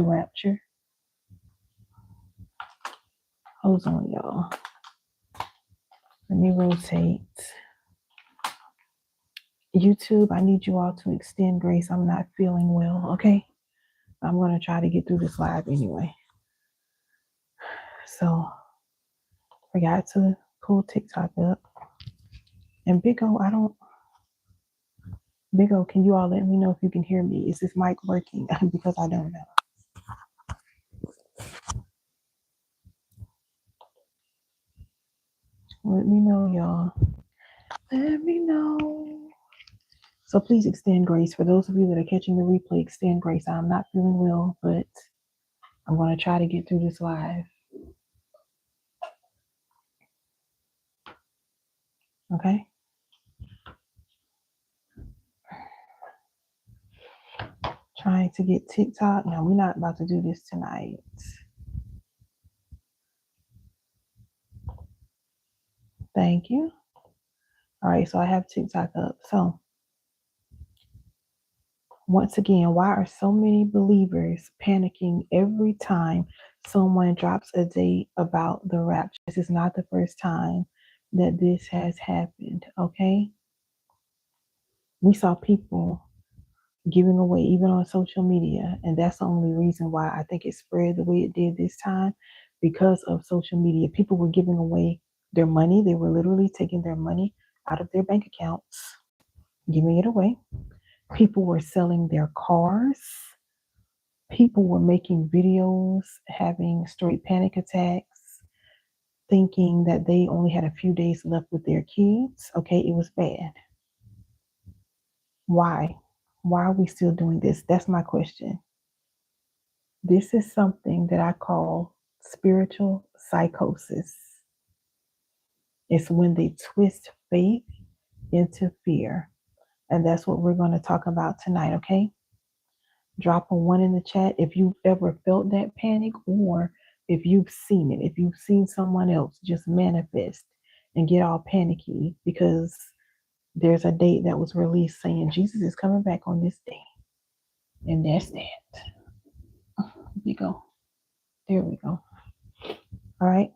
the rapture. Hold on, y'all. Let me rotate. YouTube, I need you all to extend grace. I'm not feeling well, okay? I'm going to try to get through this live anyway. So, forgot to pull TikTok up. And Big O, can you all let me know if you can hear me? Is this mic working? Because I don't know. Let me know, y'all. Let me know. So please extend grace. For those of you that are catching the replay, extend grace. I'm not feeling well, but I'm going to try to get through this live. Okay? Trying to get TikTok. Now, we're not about to do this tonight. Thank you. All right, so I have TikTok up. So, once again, why are so many believers panicking every time someone drops a date about the rapture? This is not the first time that this has happened, okay? We saw people giving away, even on social media, and that's the only reason why I think it spread the way it did this time, because of social media. People were giving away their money. They were literally taking their money out of their bank accounts, giving it away. People were selling their cars. People were making videos, having straight panic attacks, thinking that they only had a few days left with their kids. Okay, it was bad. Why? Why are we still doing this? That's my question. This is something that I call spiritual psychosis. It's when they twist faith into fear. And that's what we're going to talk about tonight, okay? Drop a 1 in the chat if you've ever felt that panic, or if you've seen it, if you've seen someone else just manifest and get all panicky because there's a date that was released saying Jesus is coming back on this day. And that's that. There we go. There we go. All right.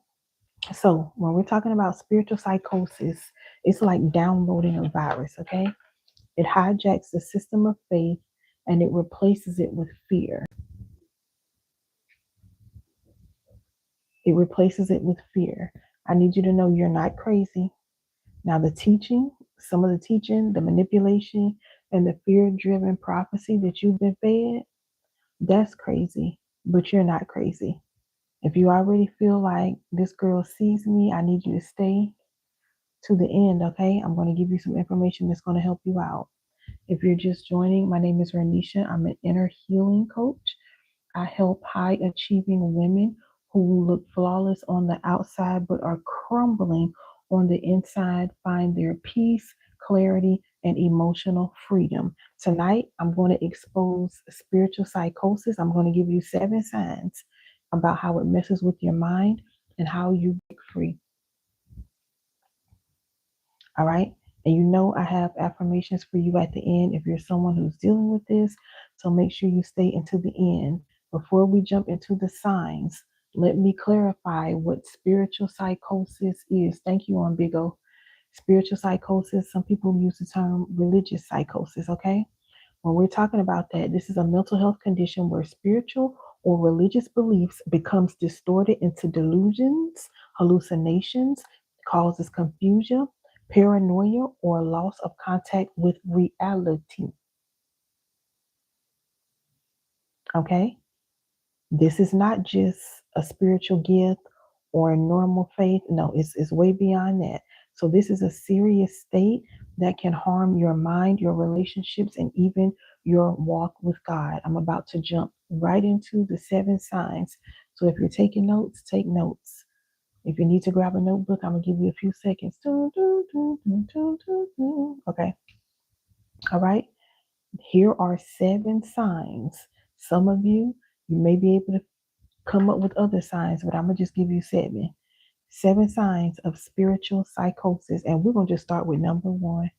So when we're talking about spiritual psychosis, it's like downloading a virus, okay? It hijacks the system of faith and it replaces it with fear. It replaces it with fear. I need you to know you're not crazy. Now, the teaching, some of the teaching, the manipulation, and the fear-driven prophecy that you've been fed, that's crazy, but you're not crazy. If you already feel like this girl sees me, I need you to stay to the end, okay? I'm going to give you some information that's going to help you out. If you're just joining, my name is Renisha. I'm an inner healing coach. I help high-achieving women who look flawless on the outside but are crumbling on the inside find their peace, clarity, and emotional freedom. Tonight, I'm going to expose spiritual psychosis. I'm going to give you 7 signs about how it messes with your mind and how you break free. All right? And you know I have affirmations for you at the end if you're someone who's dealing with this. So make sure you stay until the end. Before we jump into the signs, let me clarify what spiritual psychosis is. Thank you, on Big O. Spiritual psychosis, some people use the term religious psychosis, okay? When we're talking about that, this is a mental health condition where spiritual or religious beliefs becomes distorted into delusions, hallucinations, causes confusion, paranoia, or loss of contact with reality. Okay? This is not just a spiritual gift or a normal faith. No, it's way beyond that. So this is a serious state that can harm your mind, your relationships, and even your walk with God. I'm about to jump right into the 7 signs. So if you're taking notes, take notes. If you need to grab a notebook, I'm going to give you a few seconds. Okay. All right. Here are 7 signs. Some of you may be able to come up with other signs, but I'm going to just give you 7. 7 signs of spiritual psychosis. And we're going to just start with number 1.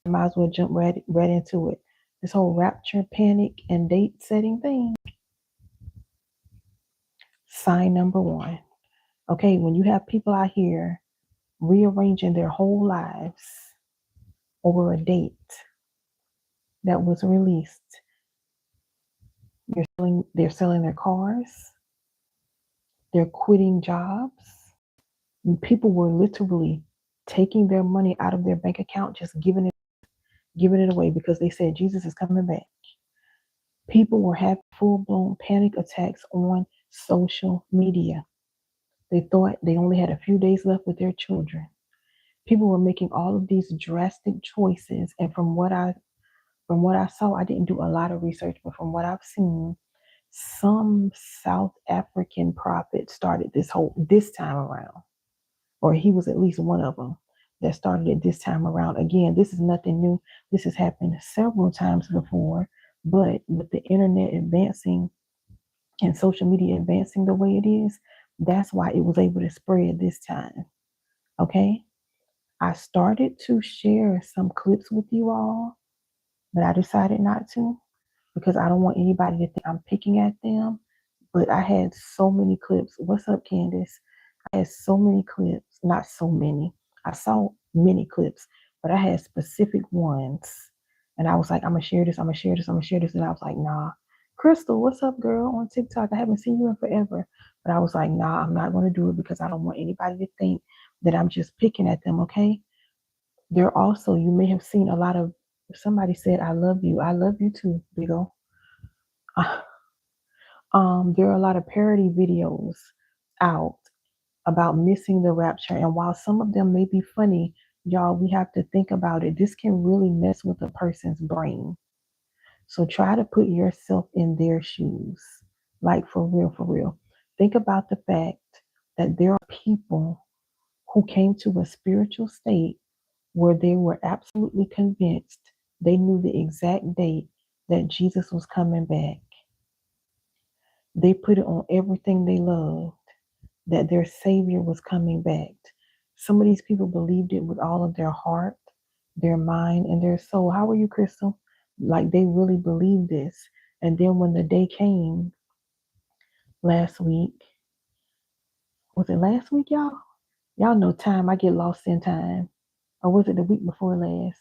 I might as well jump right into it. This whole rapture, panic, and date setting thing. Sign number one. Okay, when you have people out here rearranging their whole lives over a date that was released, they're selling their cars, they're quitting jobs. People were literally taking their money out of their bank account, just giving it away because they said Jesus is coming back. People were having full-blown panic attacks on social media. They thought they only had a few days left with their children. People were making all of these drastic choices, and from what I saw, I didn't do a lot of research, but from what I've seen, some South African prophet started this time around, or he was at least one of them that started it this time around. Again, this is nothing new. This has happened several times before, but with the internet advancing and social media advancing the way it is, that's why it was able to spread this time. Okay? I started to share some clips with you all, but I decided not to because I don't want anybody to think I'm picking at them. But I had so many clips. What's up, Candace? I had so many clips, not so many. I saw many clips, but I had specific ones. And I was like, I'm going to share this, I'm going to share this, I'm going to share this. And I was like, nah. Crystal, what's up, girl, on TikTok? I haven't seen you in forever. But I was like, nah, I'm not going to do it because I don't want anybody to think that I'm just picking at them, okay? There also, you may have seen a lot of, somebody said, I love you. I love you too, Big O. There are a lot of parody videos out about missing the rapture. And while some of them may be funny, y'all, we have to think about it. This can really mess with a person's brain. So try to put yourself in their shoes. Like for real, for real. Think about the fact that there are people who came to a spiritual state where they were absolutely convinced they knew the exact date that Jesus was coming back. They put it on everything they loved that their Savior was coming back. Some of these people believed it with all of their heart, their mind, and their soul. How are you, Crystal? Like they really believed this. And then when the day came last week, was it last week, y'all? Y'all know time. I get lost in time. Or was it the week before last?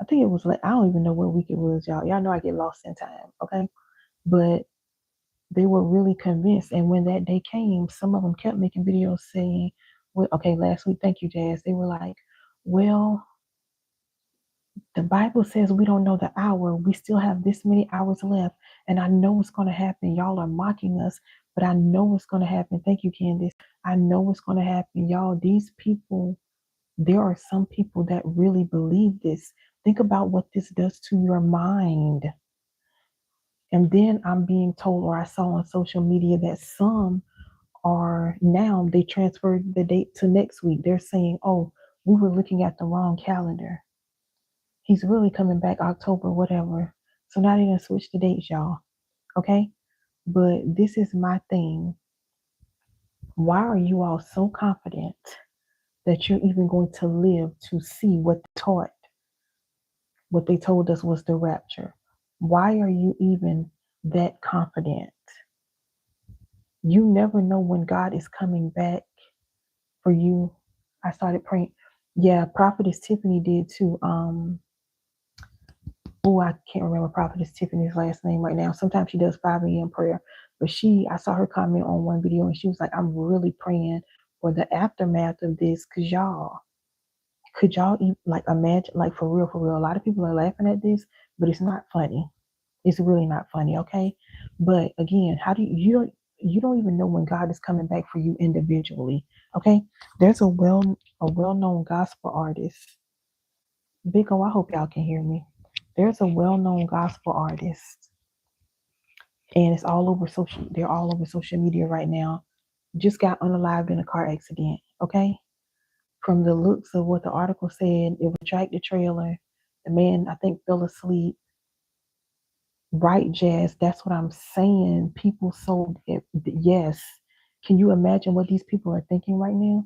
I think it was like, I don't even know what week it was, y'all. Y'all know I get lost in time, okay? But they were really convinced. And when that day came, some of them kept making videos saying, well, okay, last week, thank you, Jazz. They were like, well, the Bible says we don't know the hour. We still have this many hours left. And I know it's going to happen. Y'all are mocking us, but I know it's going to happen. Thank you, Candace. I know it's going to happen. Y'all, these people, there are some people that really believe this. Think about what this does to your mind. And then I'm being told, or I saw on social media, that some are now, they transferred the date to next week. They're saying, oh, we were looking at the wrong calendar. He's really coming back October, whatever. So now they're going to switch the dates, y'all. Okay? But this is my thing. Why are you all so confident that you're even going to live to see what they told us was the rapture? Why are you even that confident? You never know when God is coming back for you. I started praying. Yeah, Prophetess Tiffany did too. I can't remember Prophetess Tiffany's last name right now. Sometimes she does 5 a.m. prayer, but I saw her comment on one video and she was like, I'm really praying for the aftermath of this. Cause could y'all like imagine, like for real, a lot of people are laughing at this, but it's not funny. It's really not funny. Okay. But again, how do you don't even know when God is coming back for you individually. Okay. There's a well-known gospel artist. Big O, I hope y'all can hear me. There's a well-known gospel artist, and they're all over social media right now. Just got unalived in a car accident. Okay. From the looks of what the article said, it was a tractor trailer. The man, I think, fell asleep. Right, Jazz. That's what I'm saying. People sold it. Yes. Can you imagine what these people are thinking right now?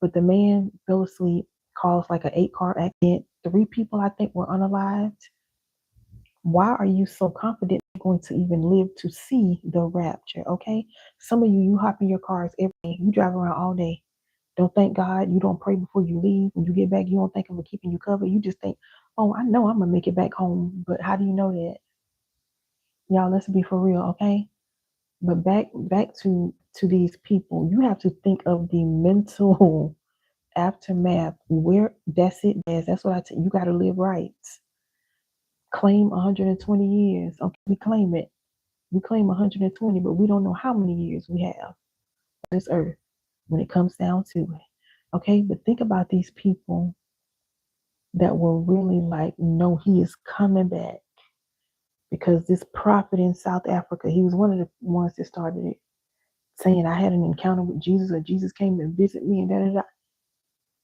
But the man fell asleep, caused like an 8-car accident. 3 people, I think, were unalived. Why are you so confident you're going to even live to see the rapture? Okay. Some of you, you hop in your cars every day. You drive around all day. Don't thank God. You don't pray before you leave. When you get back, you don't think I'm keeping you covered. You just think, oh, I know I'm gonna make it back home. But how do you know that? Y'all, let's be for real, okay? But back to these people, you have to think of the mental aftermath. Where that's it, that's what I tell you. You got to live right. Claim 120 years. Okay, we claim it. We claim 120, but we don't know how many years we have on this earth when it comes down to it. Okay, but think about these people that were really like, no, he is coming back. Because this prophet in South Africa, he was one of the ones that started it, saying I had an encounter with Jesus, or Jesus came to visit me, and da da da.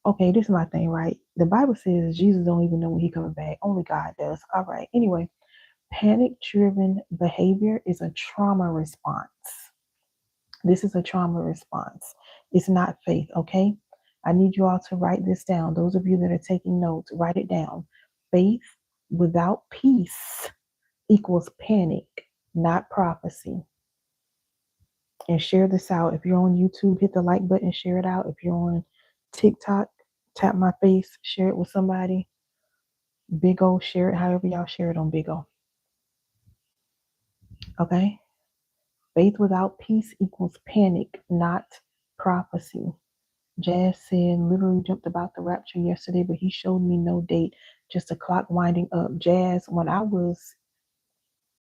Okay, this is my thing, right? The Bible says Jesus don't even know when he coming back. Only God does. All right. Anyway, panic-driven behavior is a trauma response. This is a trauma response. It's not faith, okay? I need you all to write this down. Those of you that are taking notes, write it down. Faith without peace equals panic, not prophecy. And share this out. If you're on YouTube, hit the like button, share it out. If you're on TikTok, tap my face, share it with somebody. Big O, share it however y'all share it on Big O. Okay? Faith without peace equals panic, not prophecy. Jazz said, literally jumped about the rapture yesterday, but he showed me no date, just a clock winding up. Jazz, when I was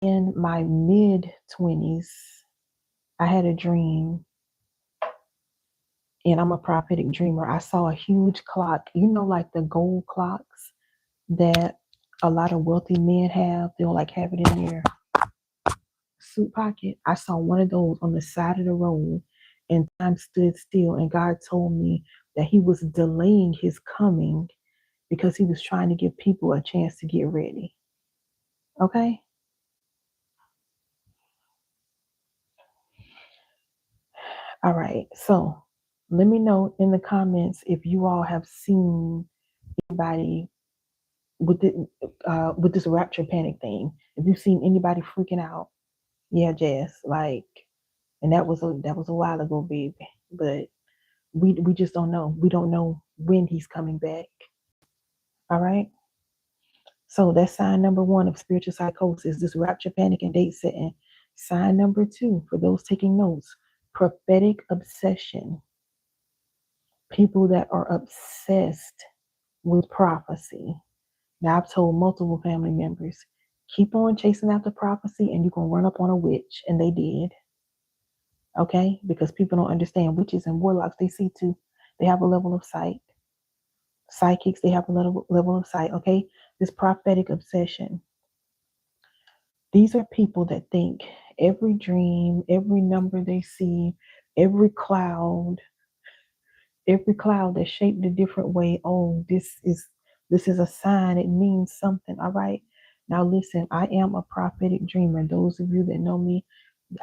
in my mid-20s, I had a dream, and I'm a prophetic dreamer. I saw a huge clock, like the gold clocks that a lot of wealthy men have. They'll like have it in their suit pocket. I saw one of those on the side of the road, and time stood still, and God told me that he was delaying his coming because he was trying to give people a chance to get ready. Okay? All right. So let me know in the comments if you all have seen anybody with this rapture panic thing. If you've seen anybody freaking out, yeah, Jazz, like, and that was a while ago, baby. But we just don't know. We don't know when he's coming back. All right. So that's sign number one of spiritual psychosis, this rapture panic and date setting. Sign number two, for those taking notes, prophetic obsession. People that are obsessed with prophecy. Now, I've told multiple family members, keep on chasing after prophecy and you're going to run up on a witch. And they did. Okay? Because people don't understand witches and warlocks, they see too. They have a level of sight. Psychics, they have a level of sight. Okay? This prophetic obsession. These are people that think every dream, every number they see, every cloud that's shaped a different way. Oh, this is a sign. It means something. All right. Now listen, I am a prophetic dreamer. Those of you that know me,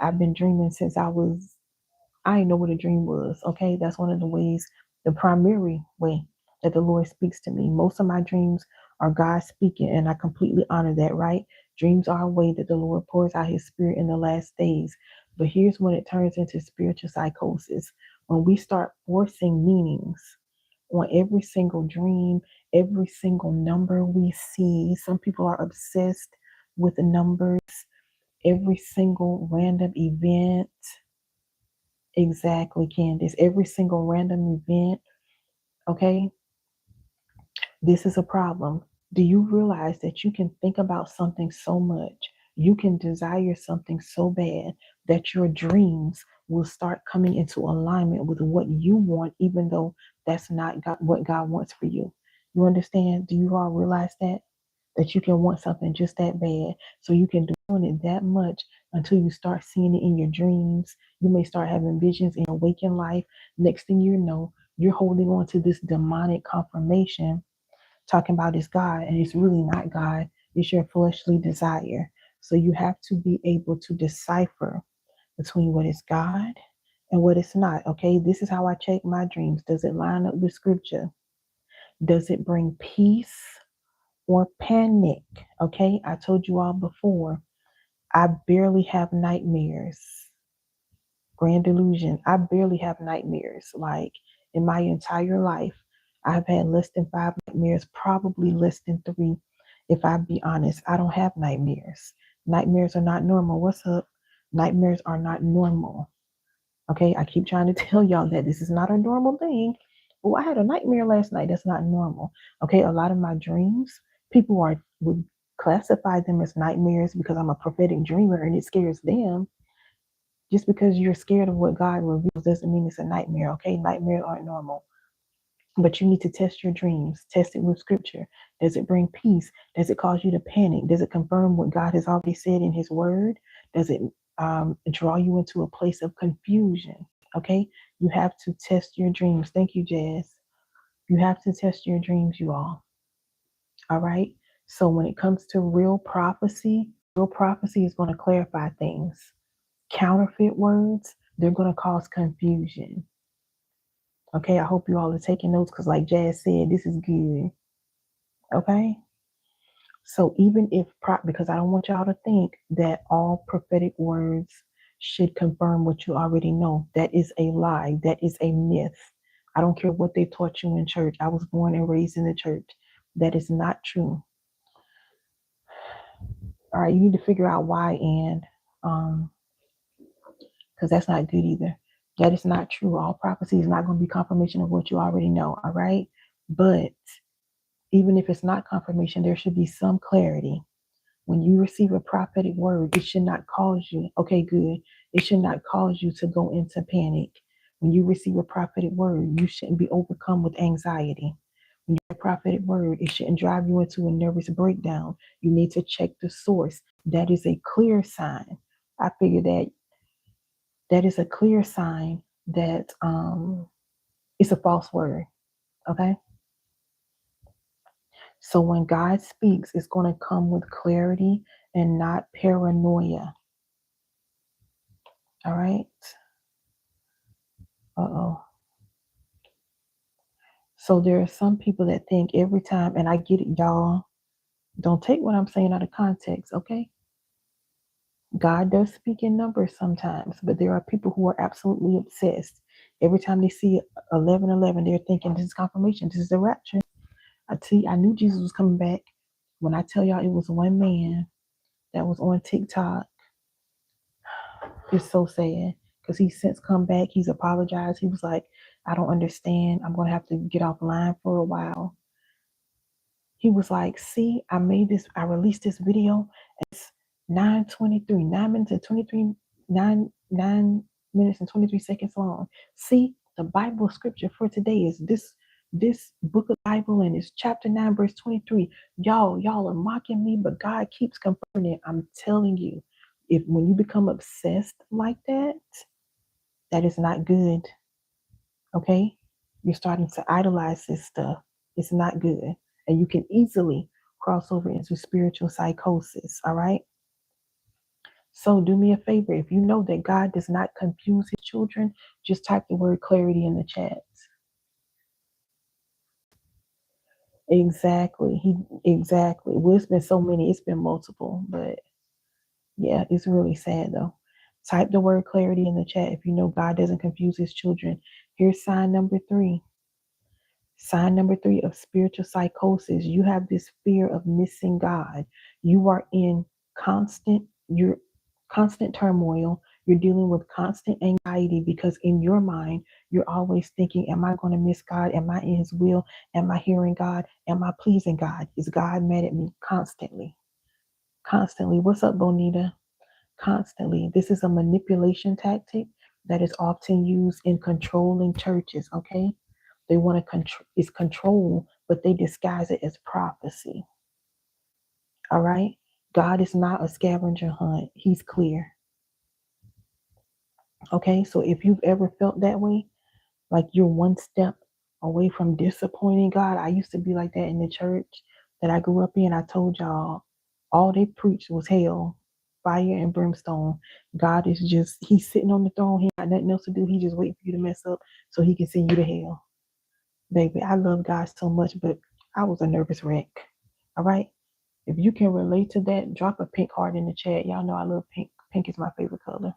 I've been dreaming since I didn't know what a dream was. Okay. That's one of the ways, the primary way that the Lord speaks to me. Most of my dreams are God speaking, and I completely honor that, right? Dreams are a way that the Lord pours out his spirit in the last days. But here's when it turns into spiritual psychosis. When we start forcing meanings on every single dream, every single number we see. Some people are obsessed with the numbers, every single random event. Exactly, Candace. Every single random event. Okay. This is a problem. Do you realize that you can think about something so much? You can desire something so bad that your dreams will start coming into alignment with what you want, even though that's not what God wants for you. You understand? Do you all realize that? That you can want something just that bad. So you can do it that much until you start seeing it in your dreams. You may start having visions in your waking life. Next thing you know, you're holding on to this demonic confirmation talking about it's God, and it's really not God. It's your fleshly desire. So you have to be able to decipher between what is God and what is not. Okay, this is how I check my dreams. Does it line up with scripture? Does it bring peace, or panic. Okay, I told you all before, I barely have nightmares. Grand delusion. I barely have nightmares. Like in my entire life, I've had less than 5 nightmares, probably less than 3. If I be honest, I don't have nightmares. Nightmares are not normal. What's up? Nightmares are not normal. Okay, I keep trying to tell y'all that this is not a normal thing. Oh, I had a nightmare last night. That's not normal. Okay, a lot of my dreams, people would classify them as nightmares because I'm a prophetic dreamer and it scares them. Just because you're scared of what God reveals doesn't mean it's a nightmare. Okay, nightmares aren't normal. But you need to test your dreams. Test it with scripture. Does it bring peace? Does it cause you to panic? Does it confirm what God has already said in his word? Does it draw you into a place of confusion? Okay, you have to test your dreams. Thank you, Jazz. You have to test your dreams, you all right. So when it comes to real prophecy is going to clarify things. Counterfeit words, they're going to cause confusion. Okay, I hope you all are taking notes because, like Jazz said, this is good. Okay, so even if because I don't want y'all to think that all prophetic words should confirm what you already know. That is a lie. That is a myth. I don't care what they taught you in church. I was born and raised in the church. That is not true. All right, you need to figure out why, and because that's not good either. That is not true. All prophecy is not going to be confirmation of what you already know. All right, but even if it's not confirmation, there should be some clarity. When you receive a prophetic word, it should not cause you, okay, good. It should not cause you to go into panic. When you receive a prophetic word, you shouldn't be overcome with anxiety. When you get a prophetic word, it shouldn't drive you into a nervous breakdown. You need to check the source. That is a clear sign. I figure that is a clear sign that it's a false word. Okay. So when God speaks, it's going to come with clarity and not paranoia. All right. Uh-oh. So there are some people that think every time, and I get it, y'all. Don't take what I'm saying out of context, okay? God does speak in numbers sometimes, but there are people who are absolutely obsessed. Every time they see 11:11, they're thinking this is confirmation, this is the rapture. I knew Jesus was coming back. When I tell y'all it was one man that was on TikTok, it's so sad because he's since come back. He's apologized. He was like, I don't understand. I'm going to have to get offline for a while. He was like, see, I released this video. It's 9:23, 9 minutes and 23, 9 minutes and 23 seconds long. See, the Bible scripture for today is this book of the Bible, and it's chapter 9, verse 23. Y'all are mocking me, but God keeps confirming it. I'm telling you, when you become obsessed like that, that is not good. Okay? You're starting to idolize this stuff. It's not good. And you can easily cross over into spiritual psychosis. All right? So do me a favor. If you know that God does not confuse his children, just type the word clarity in the chat. Exactly. Well, it's been so many, it's been multiple, but yeah, it's really sad though. Type the word clarity in the chat if you know God doesn't confuse his children. Here's sign number 3. Sign number 3 of spiritual psychosis. You have this fear of missing God. You are in you're constant turmoil. You're dealing with constant anxiety because in your mind, you're always thinking, am I going to miss God? Am I in his will? Am I hearing God? Am I pleasing God? Is God mad at me? Constantly. Constantly. What's up, Bonita? Constantly. This is a manipulation tactic that is often used in controlling churches, okay? They want to control, but they disguise it as prophecy. All right? God is not a scavenger hunt. He's clear. Okay? So if you've ever felt that way, like you're one step away from disappointing God, I used to be like that in the church that I grew up in. I told y'all all they preached was hell, fire and brimstone. God is he's sitting on the throne. He got nothing else to do. He just waiting for you to mess up so he can send you to hell. Baby, I love God so much, but I was a nervous wreck. All right. If you can relate to that, drop a pink heart in the chat. Y'all know I love pink. Pink is my favorite color.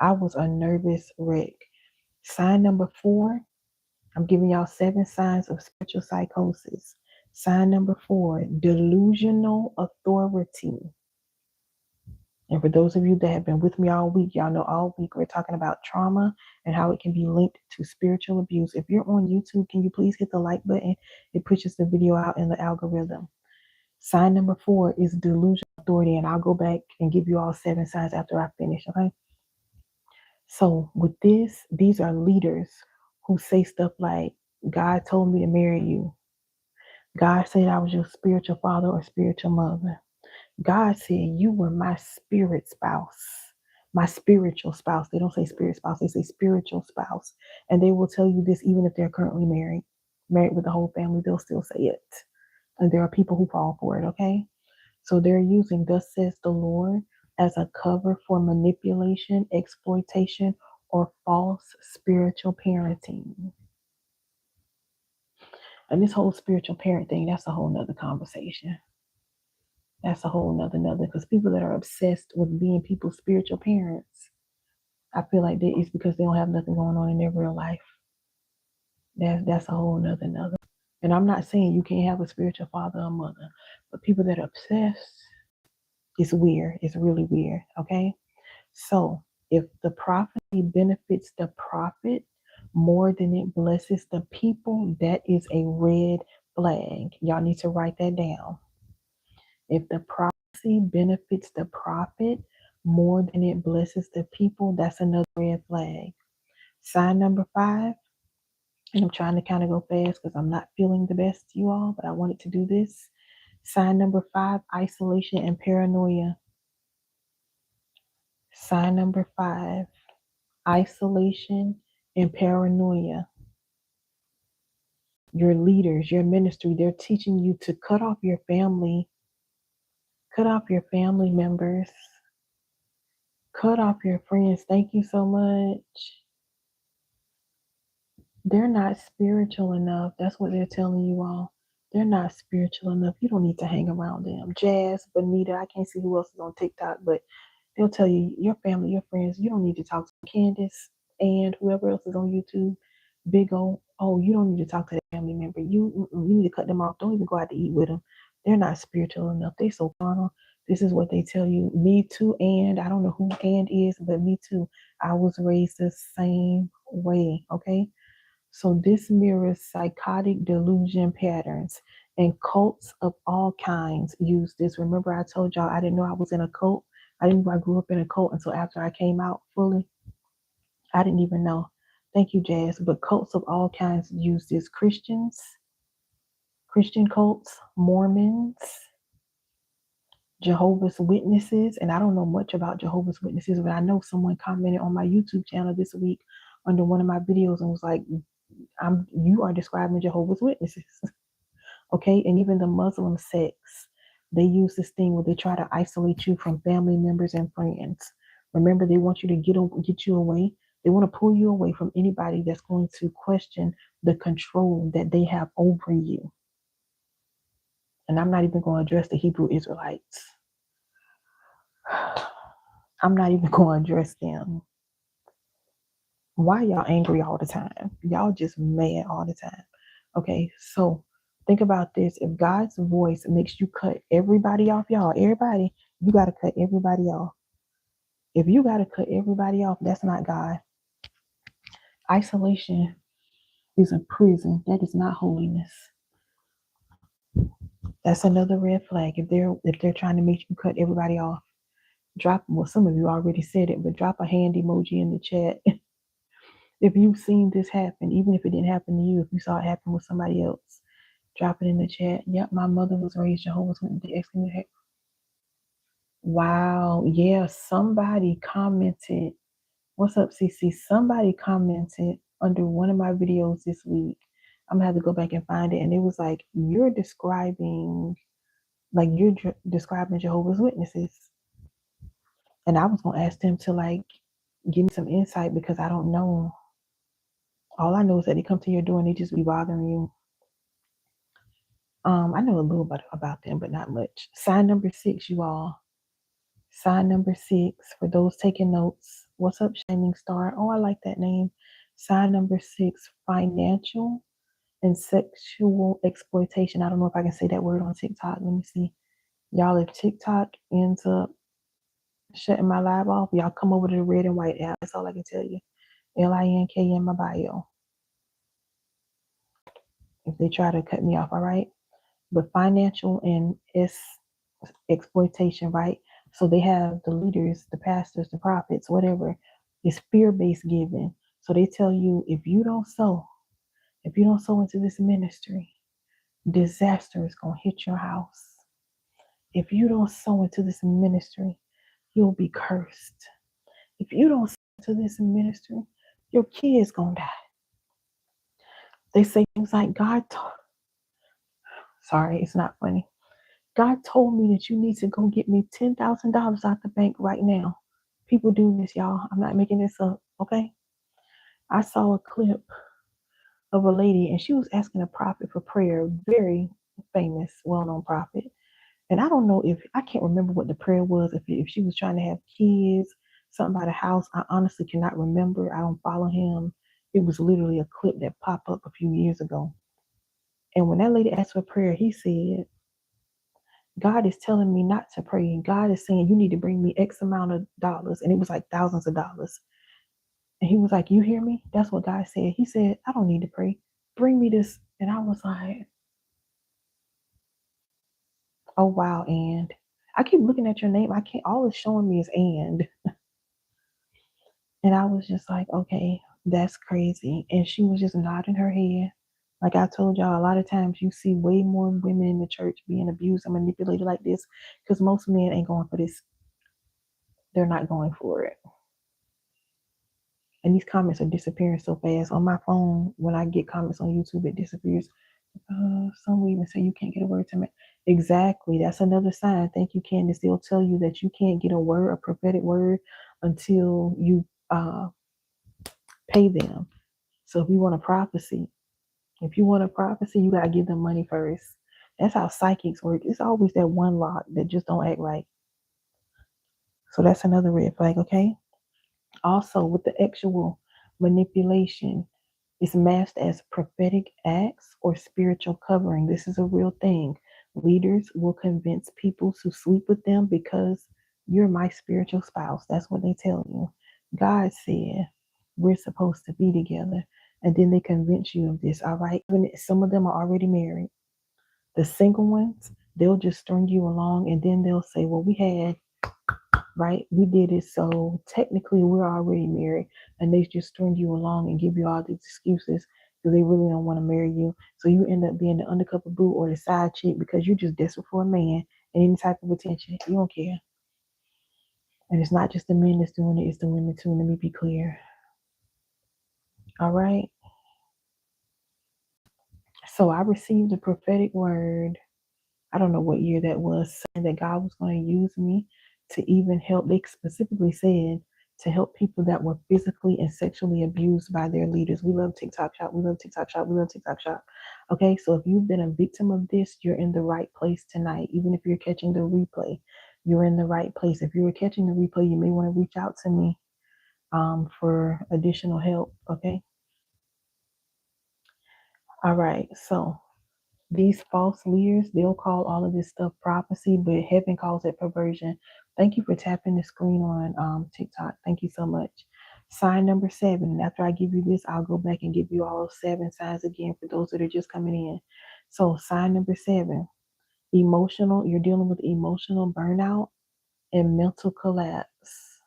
I was a nervous wreck. Sign number 4, I'm giving y'all 7 signs of spiritual psychosis. Sign number 4, delusional authority. And for those of you that have been with me all week, y'all know all week we're talking about trauma and how it can be linked to spiritual abuse. If you're on YouTube, can you please hit the like button? It pushes the video out in the algorithm. Sign number 4 is delusional authority, and I'll go back and give you all 7 signs after I finish, okay? So with this, these are leaders who say stuff like, God told me to marry you. God said I was your spiritual father or spiritual mother. God said you were my spirit spouse, my spiritual spouse. They don't say spirit spouse, they say spiritual spouse. And they will tell you this even if they're currently married with the whole family, they'll still say it. And there are people who fall for it, okay? So they're using "thus says the Lord" as a cover for manipulation, exploitation, or false spiritual parenting. And this whole spiritual parent thing, that's a whole nother conversation. That's a whole nother, because people that are obsessed with being people's spiritual parents, I feel like that is because they don't have nothing going on in their real life. That's a whole nother. And I'm not saying you can't have a spiritual father or mother, but people that are obsessed, it's weird. It's really weird. Okay. So if the prophecy benefits the prophet more than it blesses the people, that is a red flag. Y'all need to write that down. If the prophecy benefits the prophet more than it blesses the people, that's another red flag. Sign number 5, and I'm trying to kind of go fast because I'm not feeling the best, you all, but I wanted to do this. Sign number 5, isolation and paranoia. Sign number 5, isolation and paranoia. Your leaders, your ministry, they're teaching you to cut off your family members, cut off your friends. Thank you so much. They're not spiritual enough. That's what they're telling you all. They're not spiritual enough. You don't need to hang around them. Jazz, Bonita, I can't see who else is on TikTok, but they'll tell you, your family, your friends, you don't need to talk to Candace and whoever else is on YouTube. Big O, oh, you don't need to talk to that family member. You need to cut them off. Don't even go out to eat with them. They're not spiritual enough. They so carnal. This is what they tell you. Me too, and I don't know who and is, but me too. I was raised the same way, okay? So this mirrors psychotic delusion patterns, and cults of all kinds use this. Remember, I told y'all I didn't know I was in a cult. I didn't know I grew up in a cult until after I came out fully. I didn't even know. Thank you, Jazz. But cults of all kinds use this. Christian cults, Mormons, Jehovah's Witnesses, and I don't know much about Jehovah's Witnesses, but I know someone commented on my YouTube channel this week under one of my videos and was like, you are describing Jehovah's Witnesses. Okay, and even the Muslim sects, they use this thing where they try to isolate you from family members and friends. Remember, they want you to get you away. They want to pull you away from anybody that's going to question the control that they have over you. And I'm not even going to address the Hebrew Israelites. I'm not even going to address them. Why y'all angry all the time? Y'all just mad all the time. Okay, so think about this. If God's voice makes you cut everybody off, y'all, everybody, you got to cut everybody off. If you got to cut everybody off, that's not God. Isolation is a prison. That is not holiness. That's another red flag. If they're trying to make you cut everybody off, some of you already said it, but drop a hand emoji in the chat. If you've seen this happen, even if it didn't happen to you, if you saw it happen with somebody else, drop it in the chat. Yep, my mother was raised Jehovah's Witness. Wow. Yeah, somebody commented. What's up, CC? Somebody commented under one of my videos this week. I'm gonna have to go back and find it. And it was like, you're describing Jehovah's Witnesses. And I was gonna ask them to give me some insight because I don't know. All I know is that they come to your door and they just be bothering you. I know a little bit about them, but not much. Sign number 6, you all. Sign number 6, for those taking notes. What's up, Shining Star? Oh, I like that name. Sign number 6, financial and sexual exploitation. I don't know if I can say that word on TikTok. Let me see. Y'all, if TikTok ends up shutting my live off, y'all come over to the red and white app. That's all I can tell you. LINK in my bio. If they try to cut me off, all right? But financial and exploitation, right? So they have the leaders, the pastors, the prophets, whatever. It's fear-based giving. So they tell you if you don't sow into this ministry, disaster is gonna hit your house. If you don't sow into this ministry, you'll be cursed. If you don't sow into this ministry, your kid's gonna die. They say things like, sorry, it's not funny. God told me that you need to go get me $10,000 out the bank right now. People do this, y'all. I'm not making this up, okay? I saw a clip of a lady and she was asking a prophet for prayer, very famous, well-known prophet. And I don't know I can't remember what the prayer was, if she was trying to have kids, something about a house. I honestly cannot remember. I don't follow him. It was literally a clip that popped up a few years ago. And when that lady asked for prayer, he said, God is telling me not to pray. God is saying, you need to bring me X amount of dollars. And it was like thousands of dollars. And he was like, you hear me? That's what God said. He said, I don't need to pray. Bring me this. And I was like, oh, wow. And I keep looking at your name. I can't, all it's showing me is and. And I was just like, okay, that's crazy. And she was just nodding her head. Like I told y'all, a lot of times you see way more women in the church being abused and manipulated like this because most men ain't going for this. They're not going for it. And these comments are disappearing so fast. On my phone, when I get comments on YouTube, it disappears. Some will even say you can't get a word to me. Exactly. That's another sign. Thank you, Candace. They'll tell you that you can't get a word, a prophetic word, until you pay them. So if you want a prophecy, you gotta give them money first. That's how psychics work. It's always that one lot that just don't act right. So that's another red flag, okay? Also, with the actual manipulation, it's masked as prophetic acts or spiritual covering. This is a real thing. Leaders will convince people to sleep with them because you're my spiritual spouse. That's what they tell you. God said we're supposed to be together. And then they convince you of this, all right? Some of them are already married. The single ones, they'll just string you along and then they'll say, well, we had, right? We did it. So technically we're already married, and they just string you along and give you all these excuses because they really don't want to marry you. So you end up being the undercover boo or the side chick because you're just desperate for a man and any type of attention. You don't care. And it's not just the men that's doing it, it's the women too. Let me be clear. All right. So I received a prophetic word. I don't know what year that was, saying that God was going to use me to even help. They specifically said to help people that were physically and sexually abused by their leaders. We love TikTok Shop. We love TikTok Shop. We love TikTok Shop. Okay, so if you've been a victim of this, you're in the right place tonight. Even if you're catching the replay, you're in the right place. If you're catching the replay, you may want to reach out to me for additional help. Okay. All right. So these false leaders, they'll call all of this stuff prophecy, but heaven calls it perversion. Thank you for tapping the screen on TikTok. Thank you so much. Sign number 7. And after I give you this, I'll go back and give you all 7 signs again for those that are just coming in. So sign number 7, you're dealing with emotional burnout and mental collapse.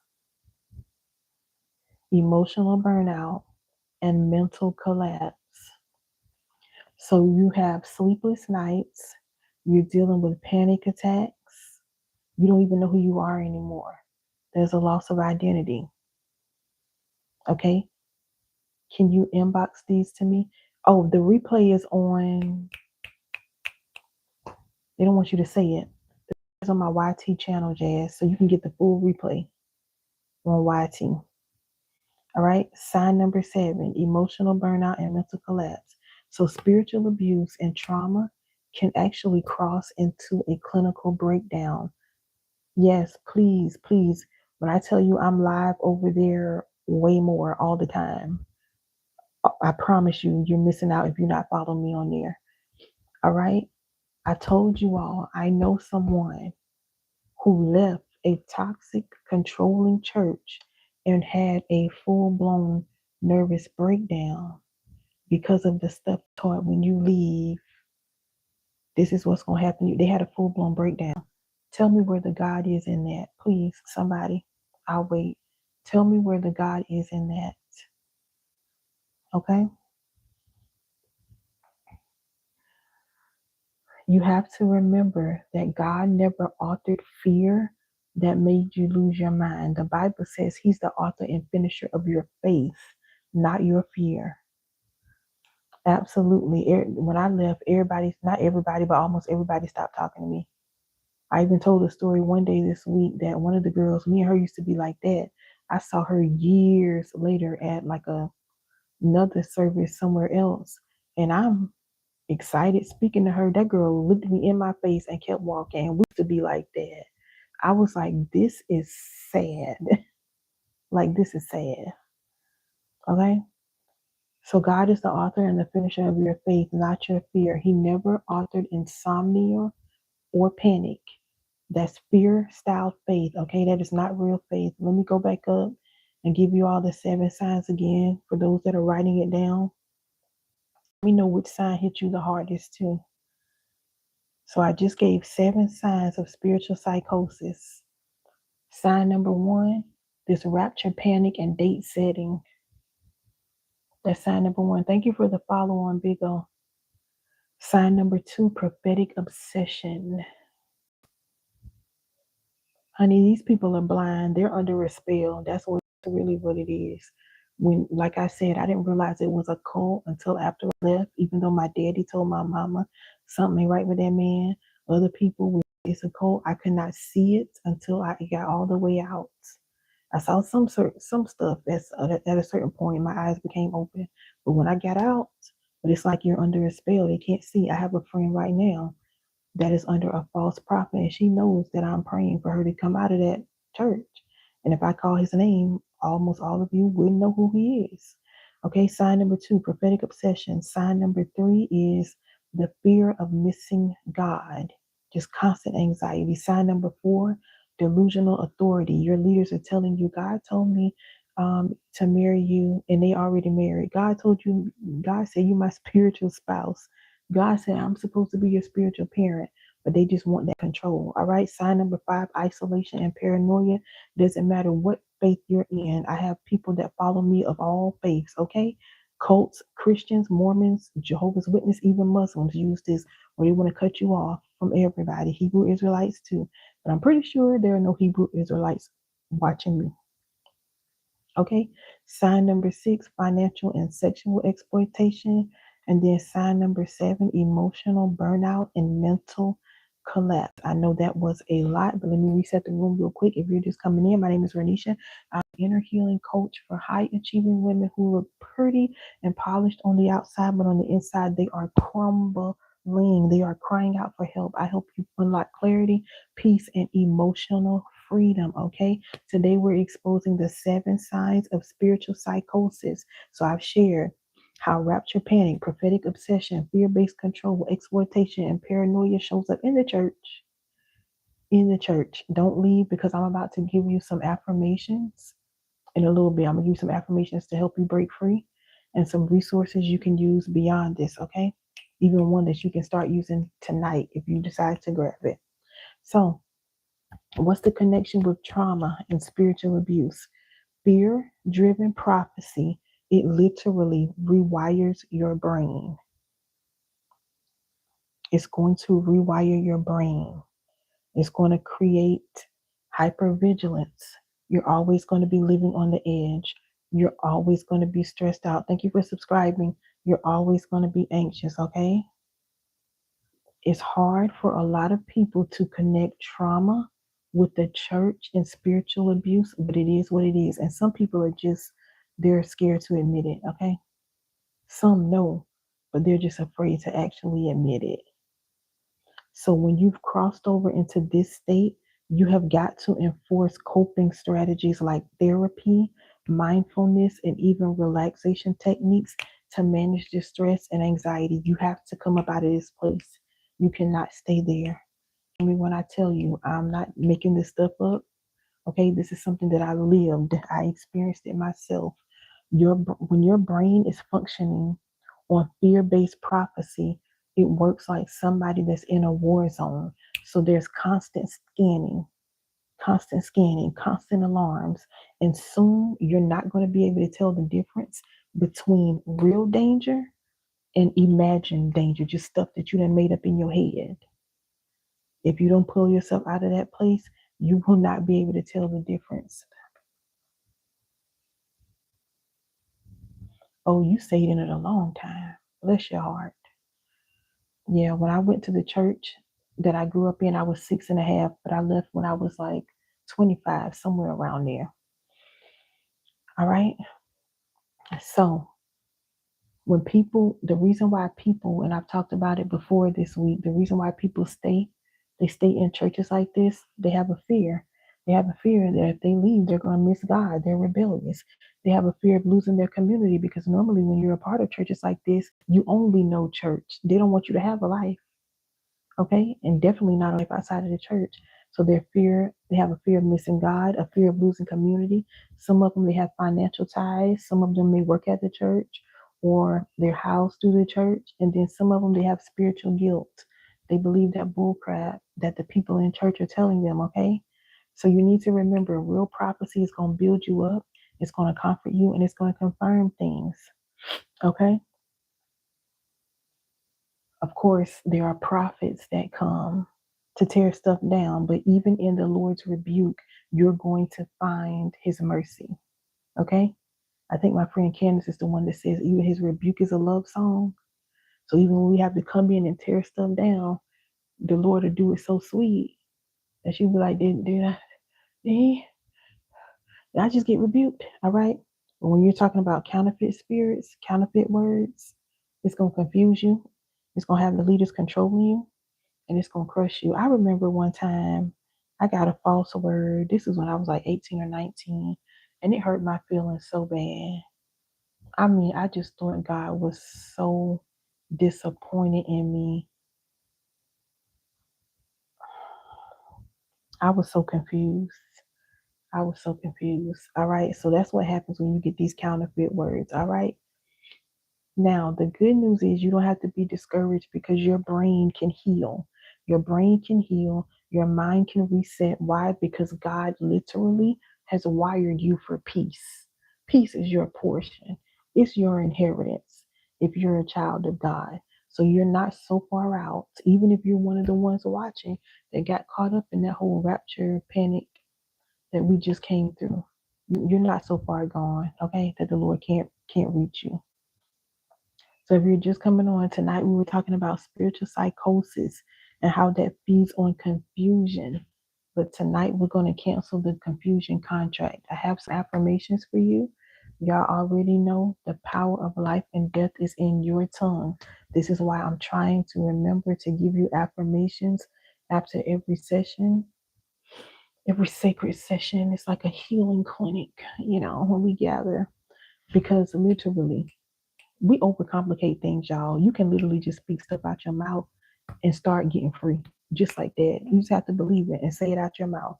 Emotional burnout and mental collapse. So you have sleepless nights, you're dealing with panic attacks, you don't even know who you are anymore. There's a loss of identity. Okay? Can you inbox these to me? Oh, the replay is on. They don't want you to say it. It's on my YT channel, Jazz, so you can get the full replay on YT. All right? Sign number 7, emotional burnout and mental collapse. So spiritual abuse and trauma can actually cross into a clinical breakdown. Yes, please, please. When I tell you I'm live over there way more all the time, I promise you, you're missing out if you're not following me on there. All right. I told you all, I know someone who left a toxic, controlling church and had a full blown nervous breakdown because of the stuff taught when you leave. This is what's going to happen. They had a full blown breakdown. Tell me where the God is in that. Please, somebody. I'll wait. Tell me where the God is in that. Okay? You have to remember that God never authored fear that made you lose your mind. The Bible says He's the author and finisher of your faith, not your fear. Absolutely. When I left, everybody, not everybody, but almost everybody stopped talking to me. I even told a story one day this week that one of the girls, me and her used to be like that. I saw her years later at like another service somewhere else. And I'm excited speaking to her. That girl looked me in my face and kept walking. We used to be like that. I was like, this is sad. Like, this is sad. Okay? So God is the author and the finisher of your faith, not your fear. He never authored insomnia or panic. That's fear style faith. Okay, that is not real faith. Let me go back up and give you all the 7 signs again for those that are writing it down. Let me know which sign hit you the hardest too. So I just gave 7 signs of spiritual psychosis. Sign number 1, this rapture, panic, and date setting. That's sign number 1. Thank you for the follow on, Big O. Sign number 2, prophetic obsession. Honey, these people are blind. They're under a spell. That's really what it is. When, like I said, I didn't realize it was a cult until after I left, even though my daddy told my mama something ain't right with that man. Other people, it's a cult. I could not see it until I got all the way out. I saw some stuff that's at a certain point, my eyes became open. But when I got out, but it's like you're under a spell. They can't see. I have a friend right now that is under a false prophet, and she knows that I'm praying for her to come out of that church. And if I call his name, almost all of you will know who he is. Okay, sign number 2, prophetic obsession. Sign number 3 is the fear of missing God, just constant anxiety. Sign number 4, delusional authority. Your leaders are telling you, God told me to marry you, and they already married. God told you, God said you my spiritual spouse. God said I'm supposed to be your spiritual parent, but they just want that control. All right. Sign number 5, isolation and paranoia. Doesn't matter what faith you're in. I have people that follow me of all faiths. Okay. Cults, Christians, Mormons, Jehovah's Witness, even Muslims use this where they want to cut you off from everybody. Hebrew Israelites too. But I'm pretty sure there are no Hebrew Israelites watching me. Okay. Sign number 6, financial and sexual exploitation. And then sign number 7, emotional burnout and mental collapse. I know that was a lot, but let me reset the room real quick. If you're just coming in, my name is Renisha. I'm an inner healing coach for high achieving women who look pretty and polished on the outside, but on the inside, they are crumbling. They are crying out for help. I help you unlock clarity, peace, and emotional freedom. Okay. Today, we're exposing the 7 signs of spiritual psychosis. So I've shared how rapture, panic, prophetic obsession, fear-based control, exploitation, and paranoia shows up in the church. In the church. Don't leave, because I'm about to give you some affirmations in a little bit. I'm going to give you some affirmations to help you break free and some resources you can use beyond this, okay? Even one that you can start using tonight if you decide to grab it. So, what's the connection with trauma and spiritual abuse? Fear-driven prophecy. It literally rewires your brain. It's going to rewire your brain. It's going to create hypervigilance. You're always going to be living on the edge. You're always going to be stressed out. Thank you for subscribing. You're always going to be anxious, okay? It's hard for a lot of people to connect trauma with the church and spiritual abuse, but it is what it is. And some people are just, they're scared to admit it, okay? Some know, but they're just afraid to actually admit it. So when you've crossed over into this state, you have got to enforce coping strategies like therapy, mindfulness, and even relaxation techniques to manage the stress and anxiety. You have to come up out of this place. You cannot stay there. I mean, when I tell you, I'm not making this stuff up. Okay, this is something that I lived. I experienced it myself. When your brain is functioning on fear-based prophecy, it works like somebody that's in a war zone. So there's constant scanning, constant alarms, and soon you're not going to be able to tell the difference between real danger and imagined danger, just stuff that you done made up in your head. If you don't pull yourself out of that place, you will not be able to tell the difference. Oh, you stayed in it a long time. Bless your heart. Yeah, when I went to the church that I grew up in, I was 6 and a half, but I left when I was like 25, somewhere around there. All right. So the reason why people, and I've talked about it before this week, the reason why people they stay in churches like this, they have a fear. They have a fear that if they leave, they're going to miss God. They're rebellious. They have a fear of losing their community because normally when you're a part of churches like this, you only know church. They don't want you to have a life. Okay, and definitely not a life outside of the church. So they have a fear of missing God, a fear of losing community. Some of them, they have financial ties. Some of them may work at the church or they're housed through the church. And then some of them, they have spiritual guilt. They believe that bullcrap that the people in church are telling them, okay? So you need to remember real prophecy is going to build you up, it's going to comfort you, and it's going to confirm things, okay? Of course, there are prophets that come to tear stuff down, but even in the Lord's rebuke, you're going to find his mercy. Okay? I think my friend Candace is the one that says even his rebuke is a love song. So even when we have to come in and tear stuff down, the Lord will do it so sweet that she'll be like, did I just get rebuked? All right. But when you're talking about counterfeit spirits, counterfeit words, it's going to confuse you. It's going to have the leaders controlling you and it's going to crush you. I remember one time I got a false word. This is when I was like 18 or 19, and it hurt my feelings so bad. I mean, I just thought God was so disappointed in me. I was so confused. I was so confused. All right. So that's what happens when you get these counterfeit words. All right. Now, the good news is you don't have to be discouraged because your brain can heal. Your brain can heal. Your mind can reset. Why? Because God literally has wired you for peace. Peace is your portion, it's your inheritance if you're a child of God. So you're not so far out, even if you're one of the ones watching that got caught up in that whole rapture panic that we just came through. You're not so far gone, okay, that the Lord can't reach you. So if you're just coming on tonight, we were talking about spiritual psychosis and how that feeds on confusion. But tonight we're going to cancel the confusion contract. I have some affirmations for you. Y'all already know the power of life and death is in your tongue. This is why I'm trying to remember to give you affirmations after every session. Every sacred session is like a healing clinic, when we gather. Because literally, we overcomplicate things, y'all. You can literally just speak stuff out your mouth and start getting free, just like that. You just have to believe it and say it out your mouth.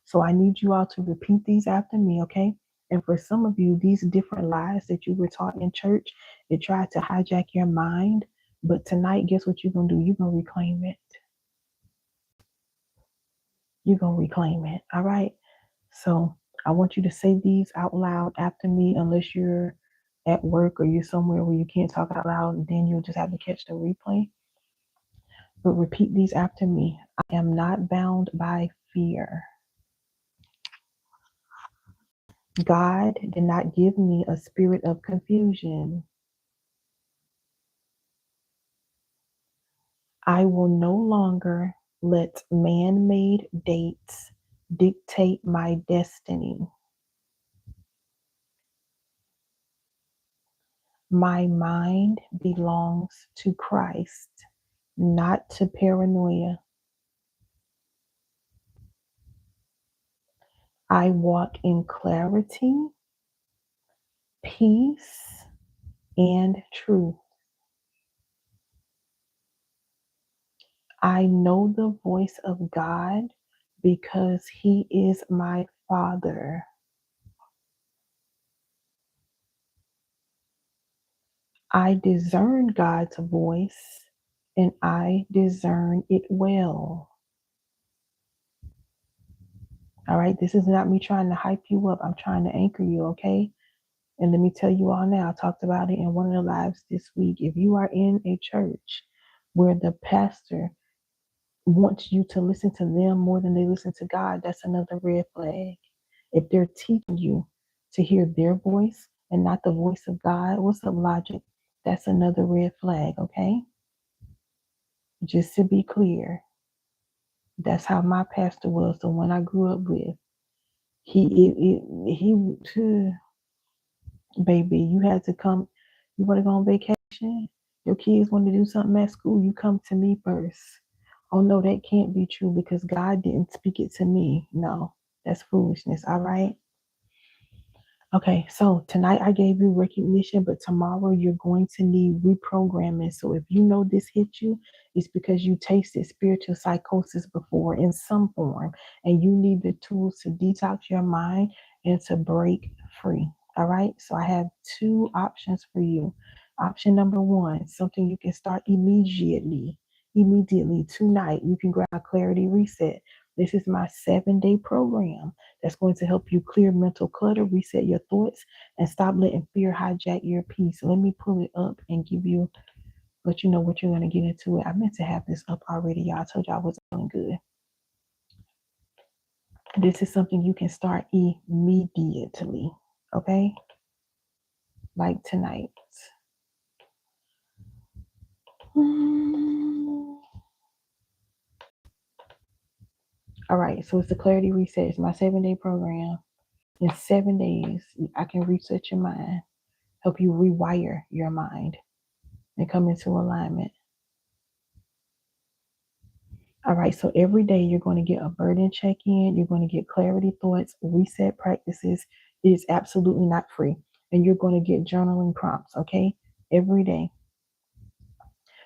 So I need you all to repeat these after me, okay? And for some of you, these different lies that you were taught in church, it tried to hijack your mind. But tonight, guess what you're going to do? You're going to reclaim it. You're going to reclaim it, all right? So I want you to say these out loud after me, unless you're at work or you're somewhere where you can't talk out loud, and then you'll just have to catch the replay. But repeat these after me. I am not bound by fear. God did not give me a spirit of confusion. I will no longer let man made dates dictate my destiny. My mind belongs to Christ, not to paranoia. I walk in clarity, peace, and truth. I know the voice of God because He is my Father. I discern God's voice and I discern it well. All right, this is not me trying to hype you up. I'm trying to anchor you, okay? And let me tell you all now, I talked about it in one of the lives this week. If you are in a church where the pastor wants you to listen to them more than they listen to God, that's another red flag. If they're teaching you to hear their voice and not the voice of God, what's up, logic? That's another red flag, okay? Just to be clear, that's how my pastor was, the one I grew up with. He, baby, you had to come. You want to go on vacation? Your kids want to do something at school? You come to me first. Oh no, that can't be true because God didn't speak it to me. No, that's foolishness. All right. Okay, so tonight I gave you recognition, but tomorrow you're going to need reprogramming. So if you know this hit you, it's because you tasted spiritual psychosis before in some form, and you need the tools to detox your mind and to break free. All right, so I have two options for you. Option number one, something you can start immediately. Immediately tonight, you can grab a clarity reset. This is my 7-day program that's going to help you clear mental clutter, reset your thoughts, and stop letting fear hijack your peace. Let me pull it up and let you know what you're going to get into it. I meant to have this up already, y'all. I told you I wasn't feeling good. This is something you can start immediately, okay? Like tonight. All right, so it's the Clarity Reset. It's my 7-day program. In 7 days, I can reset your mind, help you rewire your mind, and come into alignment. All right, so every day you're going to get a burden check in, you're going to get clarity thoughts, reset practices. It is absolutely not free. And you're going to get journaling prompts, okay? Every day.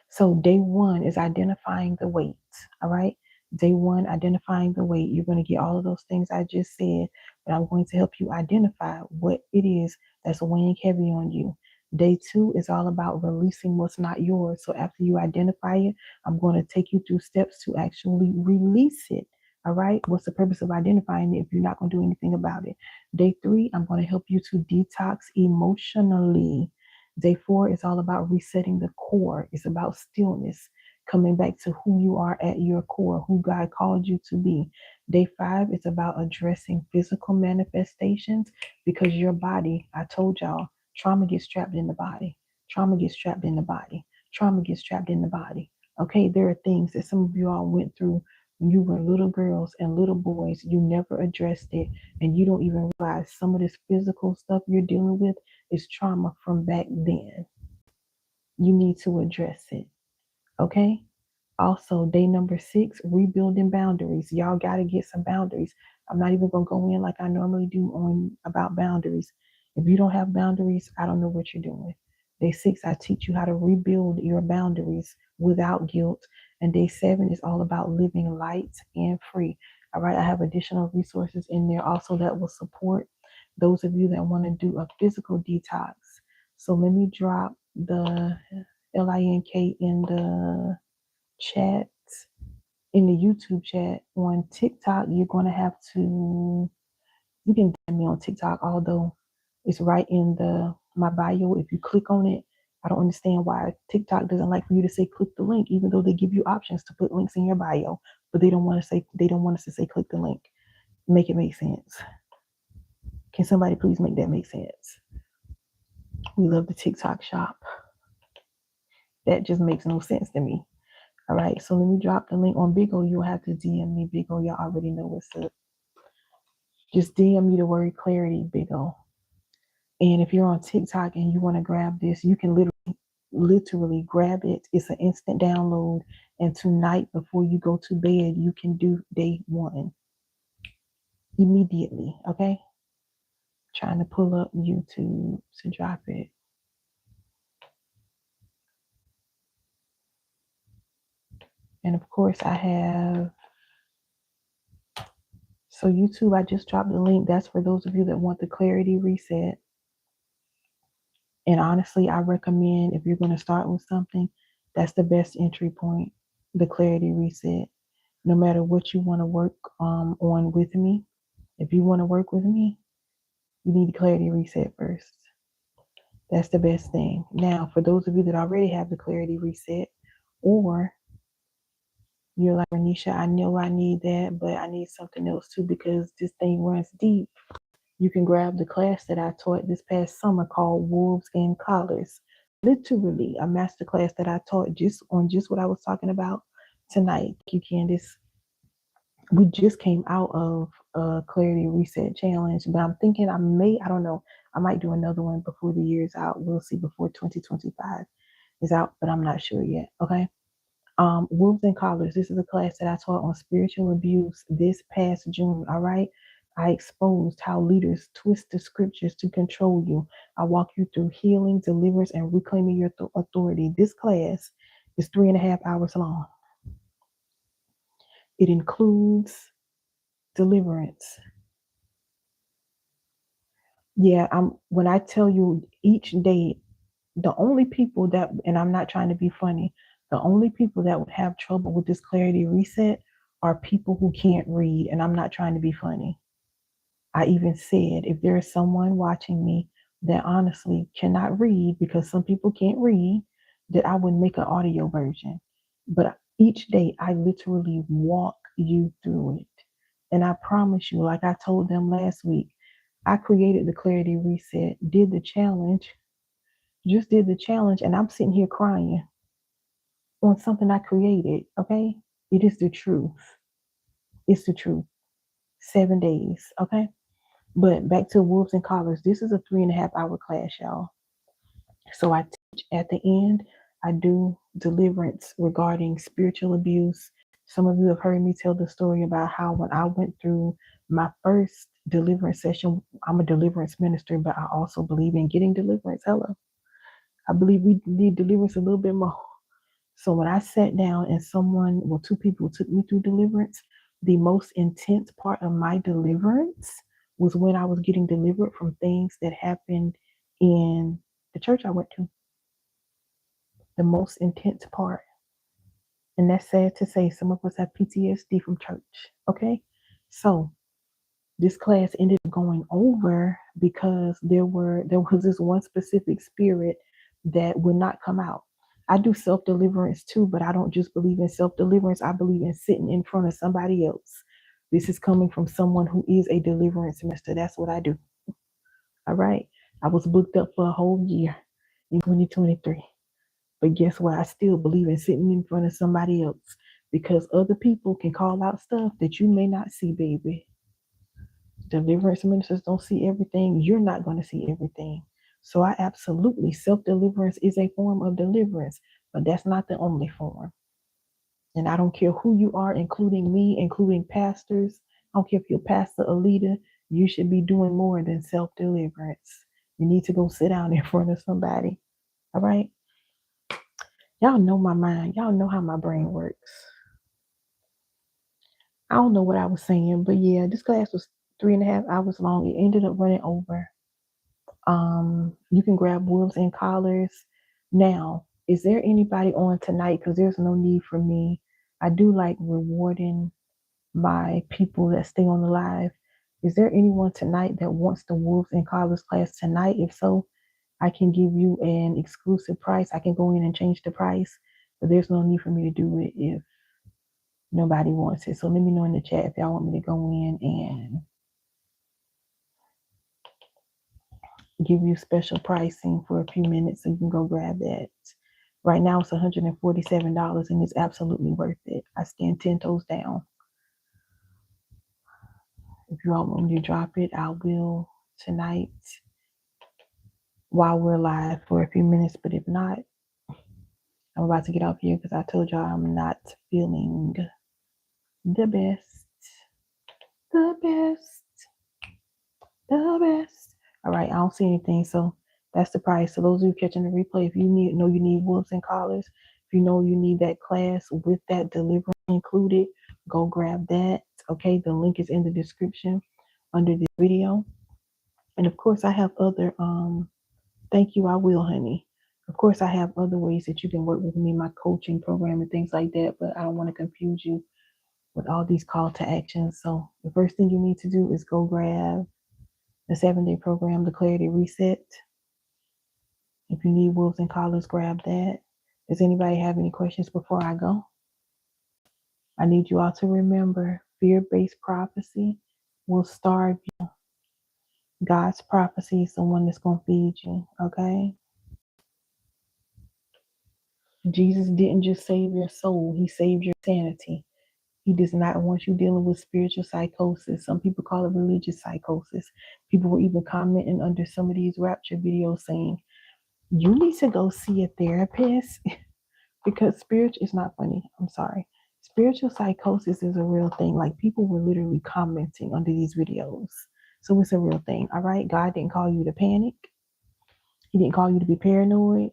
So day one is identifying the weight. All right. Day one, identifying the weight. You're going to get all of those things I just said, but I'm going to help you identify what it is that's weighing heavy on you. Day two is all about releasing what's not yours. So after you identify it, I'm going to take you through steps to actually release it. All right. What's the purpose of identifying it if you're not going to do anything about it? Day three, I'm going to help you to detox emotionally. Day four is all about resetting the core. It's about stillness, coming back to who you are at your core, who God called you to be. Day five is about addressing physical manifestations because your body, I told y'all, trauma gets trapped in the body. Trauma gets trapped in the body. Trauma gets trapped in the body. Okay, there are things that some of you all went through when you were little girls and little boys. You never addressed it, and you don't even realize some of this physical stuff you're dealing with is trauma from back then. You need to address it. Okay? Also, day number 6, rebuilding boundaries. Y'all got to get some boundaries. I'm not even going to go in like I normally do on about boundaries. If you don't have boundaries, I don't know what you're doing. Day 6, I teach you how to rebuild your boundaries without guilt. And day 7 is all about living light and free. All right, I have additional resources in there also that will support those of you that want to do a physical detox. So let me drop the link in the chat, in the YouTube chat. On TikTok, you're going to have to, you can DM me on TikTok, although it's right in my bio. If you click on it, I don't understand why TikTok doesn't like for you to say click the link, even though they give you options to put links in your bio, but they don't want us to say click the link. Make it make sense. Can somebody please make that make sense? We love the TikTok shop. That just makes no sense to me. All right, so let me drop the link on Big O. You'll have to DM me, Big O. Y'all already know what's up. Just DM me the word clarity, Big O. And if you're on TikTok and you want to grab this, you can literally grab it. It's an instant download. And tonight, before you go to bed, you can do day one. immediately, okay? Trying to pull up YouTube to drop it. And of course, I have, so YouTube, I just dropped the link. That's for those of you that want the clarity reset. And honestly, I recommend if you're going to start with something, that's the best entry point, the clarity reset. No matter what you want to work on with me, if you want to work with me, you need the clarity reset first. That's the best thing. Now, for those of you that already have the clarity reset, or you're like, Renisha, I know I need that, but I need something else too because this thing runs deep. You can grab the class that I taught this past summer called Wolves and Collars. Literally a master class that I taught just on just what I was talking about tonight. You Candice. We just came out of a clarity reset challenge, but I'm thinking I don't know, I might do another one before the year's out. We'll see before 2025 is out, but I'm not sure yet. Okay. Wolves and Collars. This is a class that I taught on spiritual abuse this past June. All right. I exposed how leaders twist the scriptures to control you. I walk you through healing, deliverance, and reclaiming your authority. This class is 3.5 hours long. It includes deliverance. Yeah, when I tell you each day, the only people that, and I'm not trying to be funny, the only people that would have trouble with this clarity reset are people who can't read, and I'm not trying to be funny. I even said if there is someone watching me that honestly cannot read, because some people can't read, that I would make an audio version. But each day I literally walk you through it. And I promise you, like I told them last week, I created the clarity reset, did the challenge, just did the challenge, and I'm sitting here crying on something I created. Okay. It is the truth. It's the truth. 7 days. Okay. But back to Wolves and Collars. This is a 3.5 hour class, y'all. So I teach at the end, I do deliverance regarding spiritual abuse. Some of you have heard me tell the story about how when I went through my first deliverance session, I'm a deliverance minister, but I also believe in getting deliverance. Hello. I believe we need deliverance a little bit more. So when I sat down and two people took me through deliverance, the most intense part of my deliverance was when I was getting delivered from things that happened in the church I went to. The most intense part. And that's sad to say, some of us have PTSD from church. Okay. So this class ended up going over because there was this one specific spirit that would not come out. I do self-deliverance too, but I don't just believe in self-deliverance. I believe in sitting in front of somebody else. This is coming from someone who is a deliverance minister. That's what I do. All right. I was booked up for a whole year in 2023. But guess what? I still believe in sitting in front of somebody else because other people can call out stuff that you may not see, baby. Deliverance ministers don't see everything. You're not going to see everything. So I absolutely, self-deliverance is a form of deliverance, but that's not the only form. And I don't care who you are, including me, including pastors. I don't care if you're a pastor or leader. You should be doing more than self-deliverance. You need to go sit down in front of somebody. All right. Y'all know my mind. Y'all know how my brain works. I don't know what I was saying, but yeah, this class was 3.5 hours long. It ended up running over. You can grab Wolves and Collars. Now, is there anybody on tonight? Because there's no need for me. I do like rewarding my people that stay on the live. Is there anyone tonight that wants the Wolves and Collars class tonight? If so, I can give you an exclusive price. I can go in and change the price, but there's no need for me to do it if nobody wants it. So let me know in the chat if y'all want me to go in and give you special pricing for a few minutes so you can go grab that. Right now it's $147 and it's absolutely worth it. I stand 10 toes down. If you all want me to drop it, I will tonight while we're live for a few minutes. But if not, I'm about to get off here because I told y'all I'm not feeling the best. The best. The best. All right, I don't see anything, so that's the price. So those of you catching the replay, if you need wolves and collars, if you know you need that class with that delivery included, go grab that. Okay, the link is in the description under this video. And of course, I have other thank you, I will, honey. Of course, I have other ways that you can work with me, my coaching program and things like that, but I don't want to confuse you with all these call to actions. So the first thing you need to do is go grab the 7-day program, the Clarity Reset. If you need wolves and collars, grab that. Does anybody have any questions before I go? I need you all to remember fear-based prophecy will starve you. God's prophecy is the one that's going to feed you, okay? Jesus didn't just save your soul, he saved your sanity. He does not want you dealing with spiritual psychosis. Some people call it religious psychosis. People were even commenting under some of these rapture videos saying, you need to go see a therapist because spiritual is not funny. I'm sorry. Spiritual psychosis is a real thing. Like people were literally commenting under these videos. So it's a real thing. All right. God didn't call you to panic. He didn't call you to be paranoid.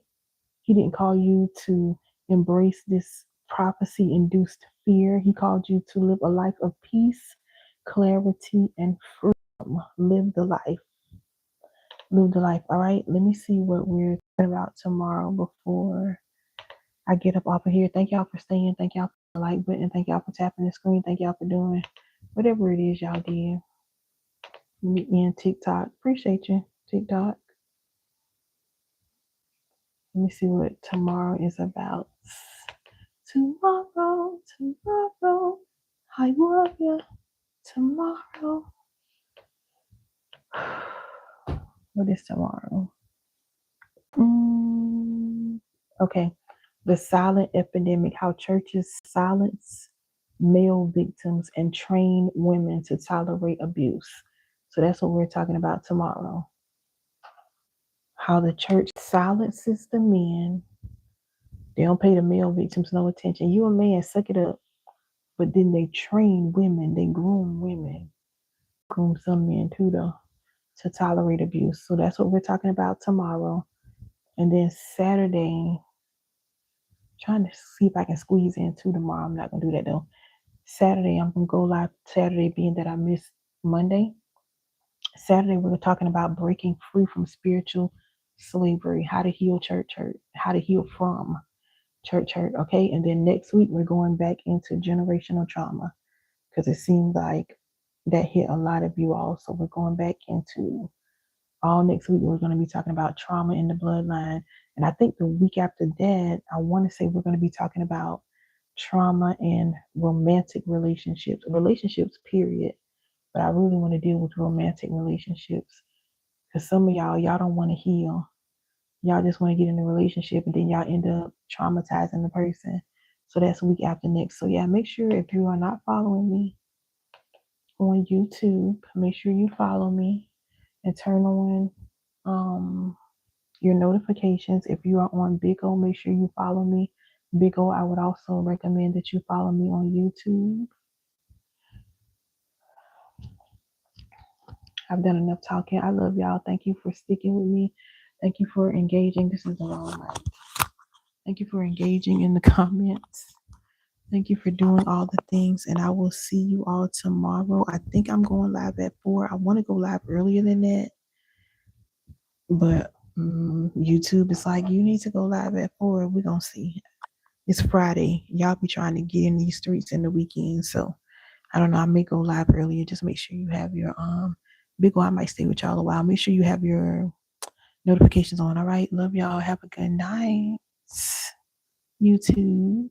He didn't call you to embrace this prophecy induced fear. He called you to live a life of peace, clarity, and freedom. Live the life. Live the life. All right. Let me see what we're talking about tomorrow before I get up off of here. Thank y'all for staying. Thank y'all for the like button. Thank y'all for tapping the screen. Thank y'all for doing whatever it is y'all did. Meet me in TikTok. Appreciate you, TikTok. Let me see what tomorrow is about. Tomorrow, I love you. Tomorrow. What is tomorrow? Okay. The silent epidemic, how churches silence male victims and train women to tolerate abuse. So that's what we're talking about tomorrow. How the church silences the men. They don't pay the male victims no attention. You a man, suck it up. But then they train women, they groom women, groom some men too, though, to tolerate abuse. So that's what we're talking about tomorrow. And then Saturday, trying to see if I can squeeze in two tomorrow. I'm not going to do that though. Saturday, I'm going to go live. Saturday being that I missed Monday. Saturday, we're talking about breaking free from spiritual slavery, how to heal church hurt, how to heal from church hurt. Okay. And then next week, we're going back into generational trauma because it seemed like that hit a lot of you all. So we're going back into all next week. We're going to be talking about trauma in the bloodline. And I think the week after that, I want to say we're going to be talking about trauma and romantic relationships, period. But I really want to deal with romantic relationships because some of y'all don't want to heal. Y'all just want to get in a relationship and then y'all end up traumatizing the person. So that's week after next. So yeah, make sure if you are not following me on YouTube, make sure you follow me and turn on your notifications. If you are on Big O, make sure you follow me. Big O, I would also recommend that you follow me on YouTube. I've done enough talking. I love y'all. Thank you for sticking with me. Thank you for engaging. This is a long night. Thank you for engaging in the comments. Thank you for doing all the things. And I will see you all tomorrow. I think I'm going live at 4. I want to go live earlier than that. But YouTube is like, you need to go live at 4. We're going to see. It's Friday. Y'all be trying to get in these streets in the weekend. So I don't know. I may go live earlier. Just make sure you have your Big O. I might stay with y'all a while. Make sure you have your notifications on. All right. Love y'all. Have a good night. YouTube.